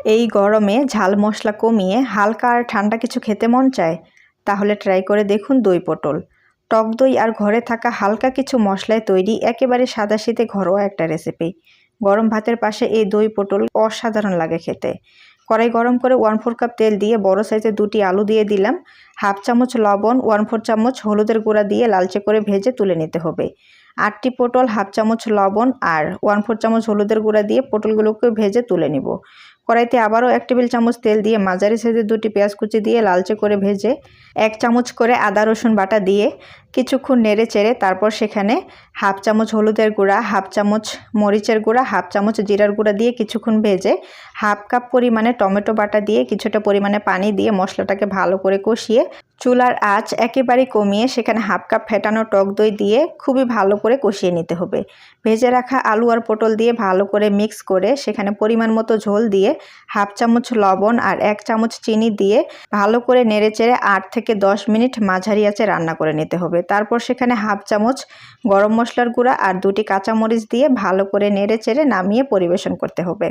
এই গরমে ঝাল মশলা কমিয়ে হালকা আর ঠান্ডা কিছু খেতে মন চায়, তাহলে ট্রাই করে দেখুন দই পটল। টক দই আর ঘরে থাকা হালকা কিছু মশলায় তৈরি একেবারে সাদাসিধে ঘরোয়া একটা রেসিপি। গরম ভাতের পাশে এই দই পটল অসাধারণ লাগে খেতে। কড়াই গরম করে 1/4 কাপ তেল দিয়ে বড় সাইজের 2টি আলু দিয়ে দিলাম। হাফ চামচ লবণ, 1/4 চামচ হলুদের গুঁড়া দিয়ে লালচে করে ভেজে তুলে নিতে হবে। 8টি পটল, হাফ চামচ লবণ আর 1/4 চামচ হলুদের গুঁড়া দিয়ে পটলগুলোকে ভেজে তুলে নিব। কড়াইতে আবারও 1 টেবিল চামচ তেল দিয়ে মাঝারি সাইজের 2টি পেঁয়াজ কুচি দিয়ে লালচে করে ভেজে 1 চামচ করে আদা রসুন বাটা দিয়ে কিছুক্ষণ নেড়ে চেড়ে তারপর সেখানে হাফ চামচ হলুদের গুঁড়া, হাফ চামচ মরিচের গুঁড়া, হাফ চামচ জিরার গুঁড়া দিয়ে কিছুক্ষণ ভেজে হাফ কাপ পরিমাণে টমেটো বাটা দিয়ে কিছুটা পরিমাণে পানি দিয়ে মশলাটাকে ভালো করে কষিয়ে চুলার আঁচ একেবারে কমিয়ে সেখানে হাফ কাপ ফেটানো টক দই দিয়ে খুবই ভালো করে কষিয়ে নিতে হবে। ভেজে রাখা আলু আর পটল দিয়ে ভালো করে মিক্স করে সেখানে পরিমাণ মতো ঝোল দিয়ে হাফ চামচ লবণ আর 1 চামচ চিনি দিয়ে ভালো করে নেড়েচেড়ে 8 থেকে 10 মিনিট মাঝারি আঁচে রান্না করে নিতে হবে। তারপর সেখানে হাফ চামচ গরম মশলার গুঁড়া আর 2টি কাঁচামরিচ দিয়ে ভালো করে নেড়েচেড়ে নামিয়ে পরিবেশন করতে হবে।